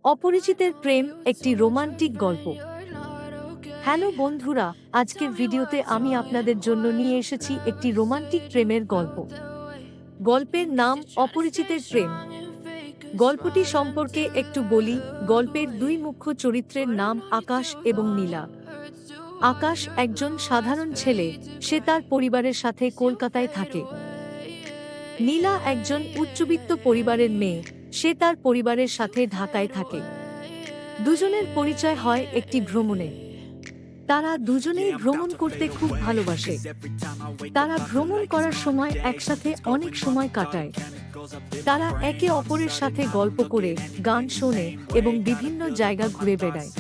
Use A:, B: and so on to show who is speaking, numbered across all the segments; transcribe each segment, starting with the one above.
A: অপরিচিতের প্রেম একটি রোমান্টিক গল্প। হ্যালো বন্ধুরা, আজকের ভিডিওতে আমি আপনাদের জন্য নিয়ে এসেছি একটি রোমান্টিক প্রেমের গল্প। গল্পের নাম অপরিচিতের প্রেম। গল্পটি সম্পর্কে একটু বলি। গল্পের দুই মুখ্য চরিত্রের নাম আকাশ এবং নীলা। আকাশ একজন সাধারণ ছেলে, সে তার পরিবারের সাথে কলকাতায় থাকে। নীলা একজন উচ্চবিত্ত পরিবারের মেয়ে, সে তার পরিবারের সাথে ঢাকায় থাকে। দুজনের পরিচয় হয় একটি ভ্রমণে। তারা দুজনেই ভ্রমণ করতে খুব ভালোবাসে। তারা ভ্রমণ করার সময় একসাথে অনেক সময় কাটায়। তারা একে অপরের সাথে গল্প করে, গান শোনে এবং বিভিন্ন জায়গা ঘুরে বেড়ায়।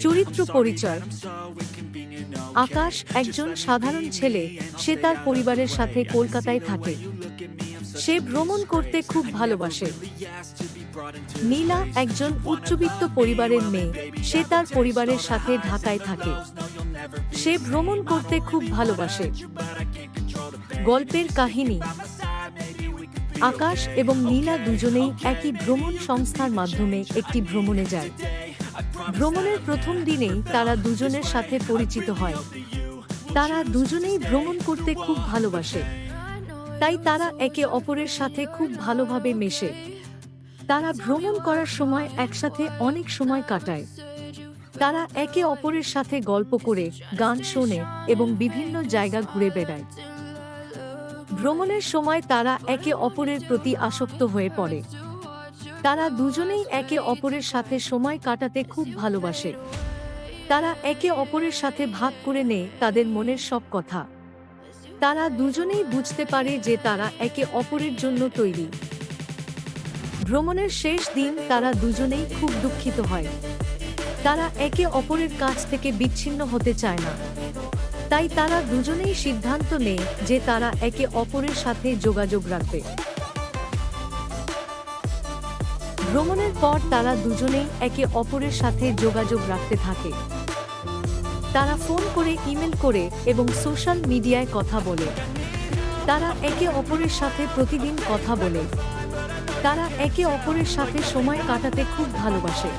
A: চরিত্র পরিচয়: আকাশ একজন সাধারণ ছেলে, সে তার পরিবারের সাথে কলকাতায় থাকে। সে ভ্রমণ করতে খুব ভালোবাসে। নীলা একজন উচ্চবিত্ত পরিবারের মেয়ে, সে তার পরিবারের সাথে ঢাকায় থাকে। সে ভ্রমণ করতে খুব ভালোবাসে। গল্পের কাহিনী: আকাশ এবং নীলা দুজনেই একই ভ্রমণ সংস্থার মাধ্যমে একটি ভ্রমণে যায়। ভ্রমণের প্রথম দিনেই তারা দুজনের সাথে পরিচিত হয়। তারা দুজনেই ভ্রমণ করতে খুব ভালোবাসে, তাই তারা একে অপরের সাথে খুব ভালোভাবে মেশে। তারা ভ্রমণ করার সময় একসাথে অনেক সময় কাটায়। তারা একে অপরের সাথে গল্প করে, গান শোনে এবং বিভিন্ন জায়গা ঘুরে বেড়ায়। ভ্রমণের সময় তারা একে অপরের প্রতি আসক্ত হয়ে পড়ে। তারা দুজনেই একে অপরের সাথে সময় কাটাতে খুব ভালোবাসে। তারা একে অপরের সাথে ভাগ করে নেয় তাদের মনের সব কথা। তারা দুজনেই বুঝতে পারে যে তারা একে অপরের জন্য তৈরি। ভ্রমণের শেষ দিন তারা দুজনেই খুব দুঃখিত হয়। তারা একে অপরের কাছ থেকে বিচ্ছিন্ন হতে চায় না, তাই তারা দুজনেই সিদ্ধান্ত নেয় যে তারা একে অপরের সাথে যোগাযোগ রাখবে। ভ্রমণের পর তারা দুজনেই একে অপরের সাথে যোগাযোগ রাখতে থাকে। তারা ফোন করে, ইমেল করে এবং সোশ্যাল মিডিয়ায় কথা বলে। তারা একে অপরের সাথে প্রতিদিন কথা বলে। তারা একে অপরের সাথে সময় কাটাতে খুব ভালোবাসে।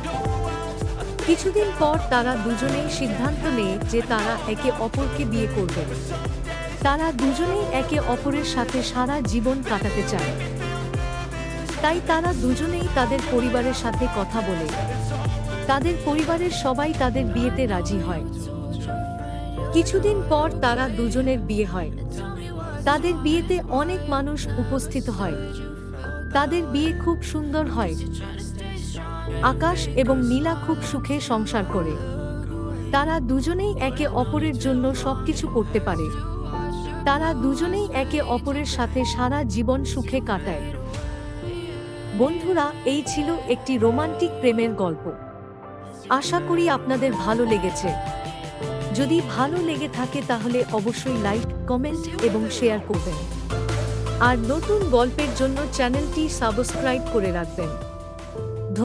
A: কিছুদিন পর তারা দুজনেই সিদ্ধান্ত নেয় যে তারা একে অপরকে বিয়ে করবে। তারা দুজনেই একে অপরের সাথে সারা জীবন কাটাতে চায়, তাই তারা দুজনেই তাদের পরিবারের সাথে কথা বলে। তাদের পরিবারের সবাই তাদের বিয়েতে রাজি হয়। কিছুদিন পর তারা দুজনের বিয়ে হয়। তাদের বিয়েতে অনেক মানুষ উপস্থিত হয়। তাদের বিয়ে খুব সুন্দর হয়। আকাশ এবং নীলা খুব সুখে সংসার করে। তারা দুজনেই একে অপরের জন্য সবকিছু করতে পারে। তারা দুজনেই একে অপরের সাথে সারা জীবন সুখে কাটায়। বন্ধুরা, এই ছিল একটি রোমান্টিক প্রেমের গল্প। আশা করি আপনাদের ভালো লেগেছে। যদি ভালো লেগে থাকে তাহলে অবশ্যই লাইক, কমেন্ট এবং শেয়ার করবেন। আর নতুন গল্পের জন্য চ্যানেলটি সাবস্ক্রাইব করে রাখবেন।